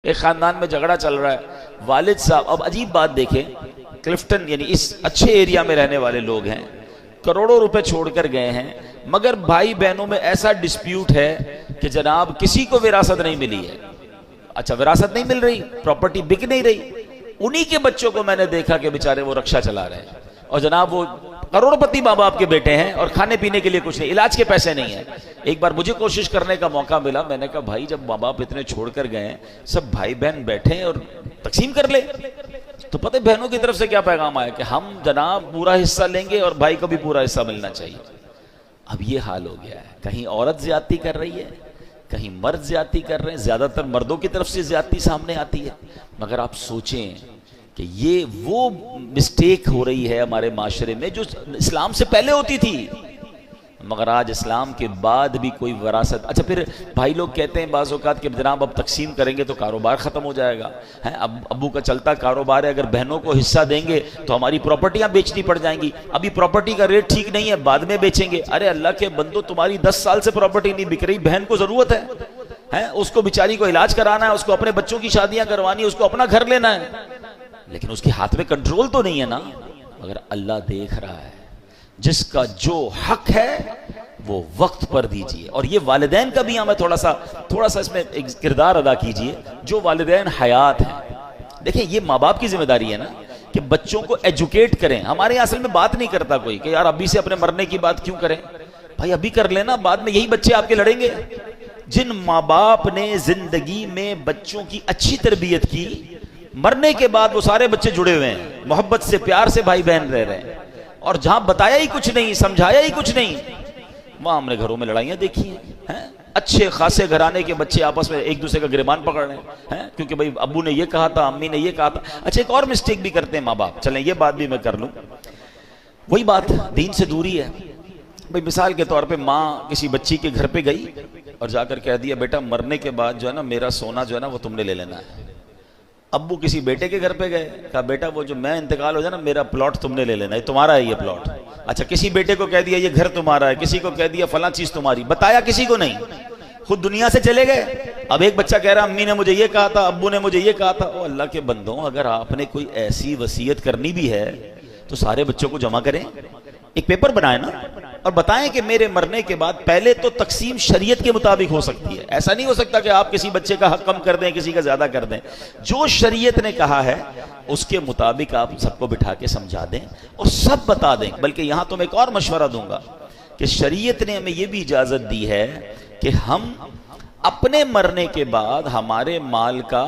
एक खानदान में झगड़ा चल रहा है, वालिद साहब, अब अजीब बात देखें, क्लिफ्टन यानी इस अच्छे एरिया में रहने वाले लोग हैं, करोड़ों रुपए छोड़कर गए हैं, मगर भाई बहनों में ऐसा डिस्प्यूट है कि जनाब किसी को विरासत नहीं मिली है। अच्छा, विरासत नहीं मिल रही, प्रॉपर्टी बिक नहीं रही, उन्हीं के बच्चों को मैंने देखा कि बेचारे वो रक्षा चला रहे हैं, और जनाब वो करोड़पति माँ बाप के बेटे हैं और खाने पीने के लिए कुछ नहीं, इलाज के पैसे नहीं है। एक बार मुझे कोशिश करने का मौका मिला, मैंने कहा भाई जब माँ बाप इतने छोड़कर गए हैं, सब भाई बहन बैठे हैं और तकसीम कर ले। तो पता है बहनों की तरफ से क्या पैगाम आया कि हम जनाब पूरा हिस्सा लेंगे और भाई को भी पूरा हिस्सा मिलना चाहिए। अब ये हाल हो गया है, कहीं औरत ज्यादती कर रही है, कहीं मर्द ज्यादती कर रहे हैं, ज्यादातर मर्दों की तरफ से ज्यादती सामने आती है। मगर आप सोचें कि ये वो मिस्टेक हो रही है हमारे माशरे में जो इस्लाम से पहले होती थी, मगर आज इस्लाम के बाद भी कोई विरासत। अच्छा, फिर भाई लोग कहते हैं बाज़ औक़ात कि जनाब अब तकसीम करेंगे तो कारोबार ख़त्म हो जाएगा, है अब अब्बू का चलता कारोबार है, अगर बहनों को हिस्सा देंगे तो हमारी प्रॉपर्टियां बेचनी पड़ जाएंगी, अभी प्रॉपर्टी का रेट ठीक नहीं है, बाद में बेचेंगे। अरे अल्लाह के बंदो, तुम्हारी 10 साल से प्रॉपर्टी नहीं बिक रही, बहन को ज़रूरत है, उसको बेचारी को इलाज कराना है, उसको अपने बच्चों की शादियां करवानी है, उसको अपना घर लेना है, लेकिन उसके हाथ में कंट्रोल तो नहीं है ना। मगर अल्लाह देख रहा है, जिसका जो हक है वो वक्त पर दीजिए। और ये वालिदैन का भी हमें थोड़ा सा इसमें एक किरदार अदा कीजिए। जो वालिदैन हयात हैं, देखिए ये माँ बाप की जिम्मेदारी है ना कि बच्चों को एजुकेट करें। हमारे यहाँ असल में बात नहीं करता कोई कि यार अभी से अपने मरने की बात क्यों करें, भाई अभी कर लेना, बाद में यही बच्चे आपके लड़ेंगे। जिन माँ बाप ने जिंदगी में बच्चों की अच्छी तरबियत की, मरने के बाद वो सारे बच्चे जुड़े हुए हैं, मोहब्बत से प्यार से भाई बहन रह रहे हैं। और जहां बताया ही कुछ नहीं, समझाया ही कुछ नहीं, वहां हमने घरों में लड़ाइयां देखी हैं। अच्छे खासे घराने के बच्चे आपस में एक दूसरे का गिरबान पकड़ रहे हैं, क्योंकि भाई अब्बू ने ये कहा था, अम्मी ने ये कहा था। अच्छा, एक और मिस्टेक भी करते हैं माँ बाप, चलें ये बात भी मैं कर लूं, वही बात दीन से दूरी है। भाई मिसाल के तौर पे माँ किसी बच्ची के घर पे गई और जाकर कह दिया बेटा मरने के बाद जो है ना मेरा सोना जो है ना वो तुमने ले लेना है। अब्बू किसी बेटे के घर पे गए, कहा बेटा वो जो मैं इंतकाल हो जाए ना मेरा प्लॉट तुमने ले लेना है, तुम्हारा है ये प्लॉट। अच्छा, किसी बेटे को कह दिया ये घर तुम्हारा है, किसी को कह दिया फला चीज तुम्हारी, बताया किसी को नहीं, खुद दुनिया से चले गए। अब एक बच्चा कह रहा अम्मी ने मुझे ये कहा था, अब्बू ने मुझे ये कहा था। ओ अल्लाह के बंदों, अगर आपने कोई ऐसी वसीयत करनी भी है तो सारे बच्चों को जमा करें, एक पेपर बनाए ना और बताएं कि मेरे मरने के बाद पहले तो तकसीम शरीयत के मुताबिक हो सकती है। ऐसा नहीं हो सकता कि आप किसी बच्चे का हक कम कर दें, किसी का ज्यादा कर दें। जो शरीयत ने कहा है उसके मुताबिक आप सबको बिठा के समझा दें और सब बता दें। बल्कि यहां तो मैं एक और मशवरा दूंगा कि शरीयत ने हमें यह भी इजाजत दी है कि हम अपने मरने के बाद हमारे माल का